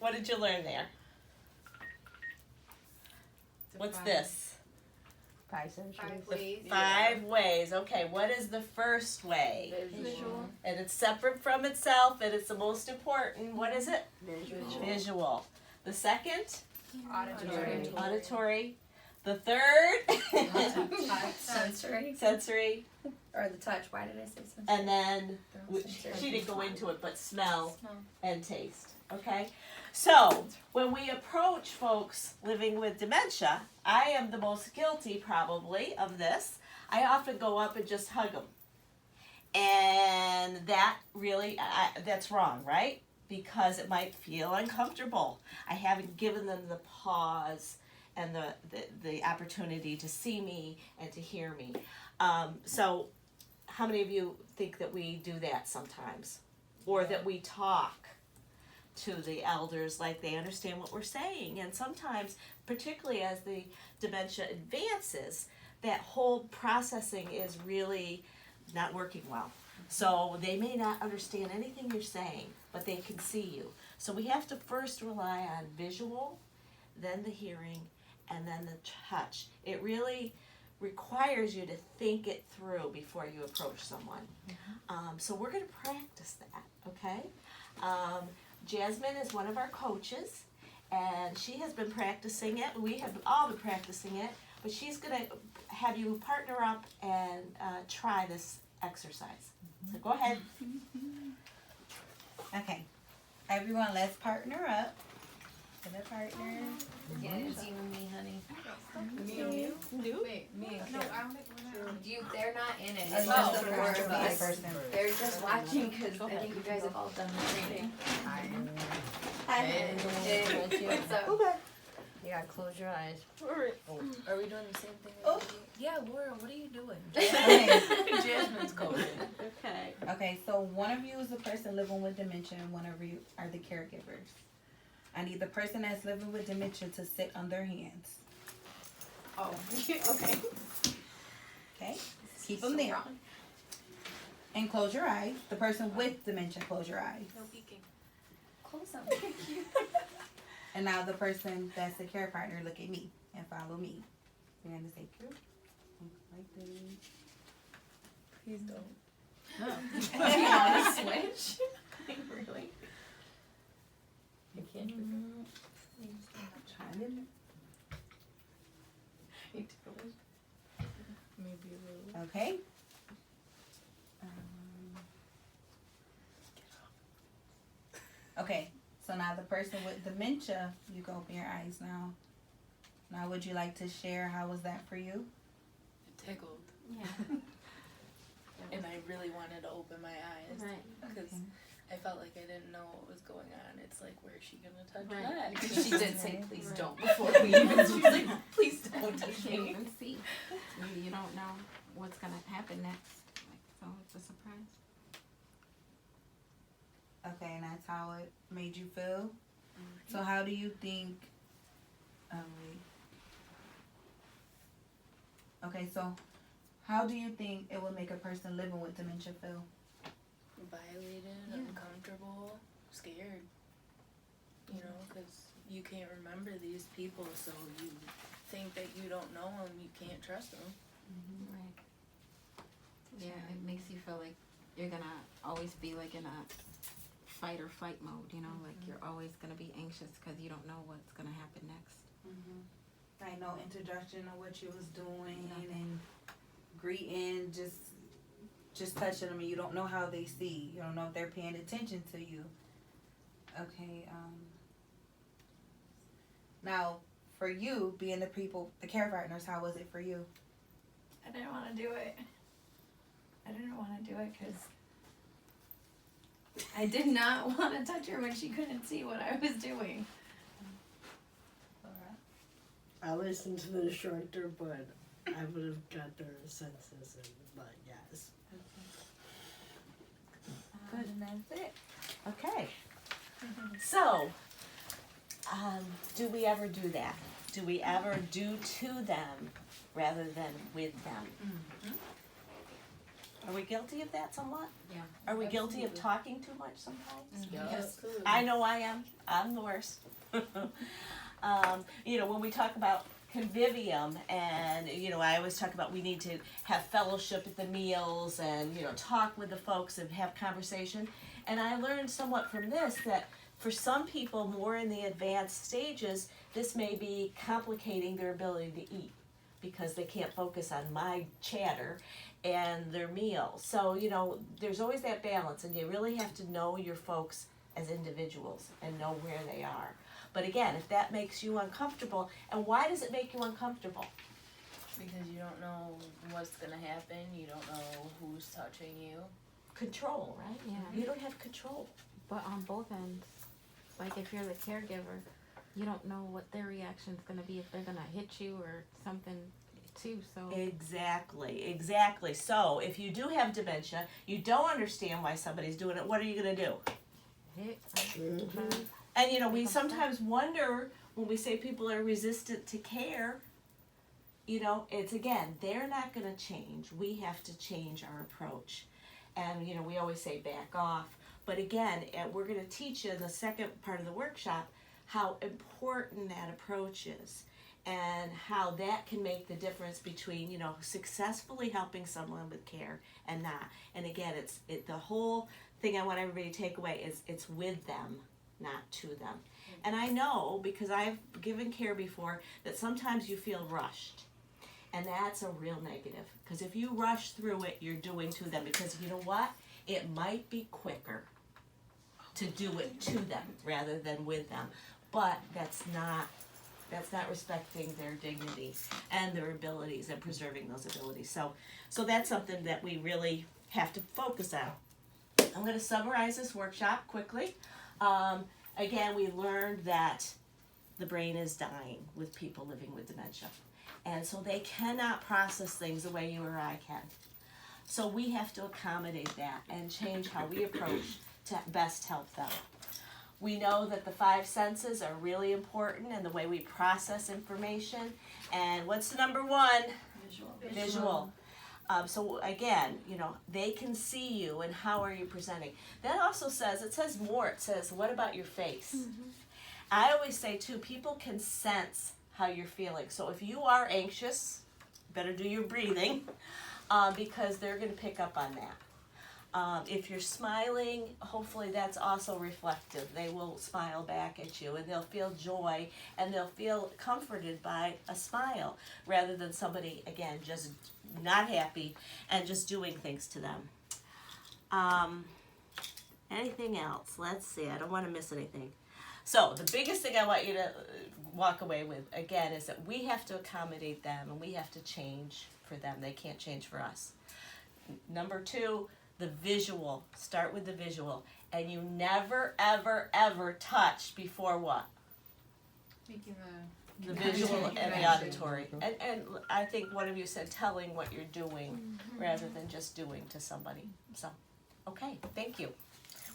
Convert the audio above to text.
What did you learn there? What's this? 5 sensories. 5 ways. 5 ways. Okay, what is the first way? Visual. And it's separate from itself, and it's the most important. What is it? Visual. The second? Auditory. Auditory. The third? Sensory. Sensory. Or the touch. Why did I say sensory? And then, Sensory. she didn't go into it, but smell and taste. Okay? So, when we approach folks living with dementia, I am the most guilty probably of this. I often go up and just hug them. And that really, that's wrong, right? Because it might feel uncomfortable. I haven't given them the pause and the opportunity to see me and to hear me. So how many of you think that we do that sometimes? Or that we talk to the elders like they understand what we're saying? And sometimes, particularly as the dementia advances, that whole processing is really not working well. So they may not understand anything you're saying, but they can see you. So we have to first rely on visual, then the hearing, and then the touch. It really requires you to think it through before you approach someone. So we're going to practice that, okay? Jasmine is one of our coaches, and she has been practicing it. We have all been practicing it, but she's going to have you partner up and try this exercise. So go ahead. Okay, everyone, let's partner up. Get a partner. Yeah, it's you and me, honey. Me and you? Wait, Me and no, Kim. I don't think we're not. They're not in it. Oh, It's no, just the they're four not. of Okay, us. person. They're just watching because I think you guys have all done the training. Hi. Hey. What's up? You gotta close your eyes. Are we doing the same thing? Oh. Yeah, Laura, what are you doing? Okay. Jasmine's coaching. Okay. Okay, so one of you is the person living with dementia and one of you are the caregivers. I need the person that's living with dementia to sit on their hands. Oh, okay. Okay? Keep them there. And close your eyes. The person with dementia, close your eyes. No peeking. Close them. And now the person that's the care partner, look at me and follow me. You're gonna say, like this. Please don't. Do you want to switch? Really? You can't do Try it. Maybe a little. Okay. Okay, so now the person with dementia, you can open your eyes now. Now, would you like to share how was that for you? It tickled. Yeah. And I really wanted to open my eyes. Right. Because Okay. I felt like I didn't know what was going on. It's like, where is she going to touch Right. next? She did say, Right. please Right. don't, before we even, she was like, please don't touch You can't me. even see. You don't know what's gonna happen next. Like, so it's a surprise. Okay, and that's how it made you feel? So how do you think, wait. Okay, so how do you think it would make a person living with dementia feel? Violated, uncomfortable, scared. You know, because you can't remember these people, so you think that you don't know them, you can't trust them. Right. Yeah, it makes you feel like you're gonna always be like in a fight or flight mode, you know, like you're always gonna be anxious because you don't know what's gonna happen next. Like no introduction of what you was doing and greeting, just touching them, and you don't know how they see. You don't know if they're paying attention to you. Okay, now for you being the care partners, how was it for you? I didn't want to do it. I didn't want to do it because I did not want to touch her when she couldn't see what I was doing. I listened to the instructor, but I would have got their senses, but yes. Good, and that's it. Okay. So, do we ever do that? Do we ever do to them rather than with them? Are we guilty of that somewhat? Yeah. Are we guilty of Absolutely. talking too much sometimes? Yeah, absolutely. I know I am. I'm the worst. You know, when we talk about convivium, and you know, I always talk about we need to have fellowship at the meals, and you know, talk with the folks and have conversation. And I learned somewhat from this that for some people more in the advanced stages, this may be complicating their ability to eat because they can't focus on my chatter and their meal. So, you know, there's always that balance, and you really have to know your folks as individuals and know where they are. But again, if that makes you uncomfortable, and why does it make you uncomfortable? Because you don't know what's gonna happen, you don't know who's touching you. Control, right? Yeah. You don't have control. But on both ends, like if you're the caregiver, you don't know what their reaction's gonna be, if they're gonna hit you or something too, so. Exactly. So if you do have dementia, you don't understand why somebody's doing it, what are you gonna do? Hit. And you know, we sometimes wonder when we say people are resistant to care, you know, it's again, they're not gonna change. We have to change our approach. And you know, we always say back off. But again, we're gonna teach you in the second part of the workshop how important that approach is and how that can make the difference between, you know, successfully helping someone with care and not. And again, the whole thing I want everybody to take away is it's with them, not to them. And I know, because I've given care before, that sometimes you feel rushed. And that's a real negative. Because if you rush through it, you're doing to them. Because you know what? It might be quicker to do it to them rather than with them. But that's not respecting their dignity and their abilities and preserving those abilities. So that's something that we really have to focus on. I'm going to summarize this workshop quickly. Again, we learned that the brain is dying with people living with dementia. And so they cannot process things the way you or I can. So we have to accommodate that and change how we approach to best help them. We know that the 5 senses are really important in the way we process information. And what's the number one? Visual. So again, you know, they can see you and how are you presenting. That also says, it says more, it says, what about your face? I always say too, people can sense how you're feeling. So if you are anxious, better do your breathing because they're going to pick up on that. If you're smiling, hopefully that's also reflective. They will smile back at you and they'll feel joy and they'll feel comforted by a smile rather than somebody, again, just not happy and just doing things to them. Anything else? Let's see. I don't want to miss anything. So the biggest thing I want you to walk away with, again, is that we have to accommodate them and we have to change for them. They can't change for us. Number 2, the visual. Start with the visual. And you never, ever, ever touch before what? Making The visual and the auditory. And I think one of you said telling what you're doing rather than just doing to somebody. So, okay, thank you.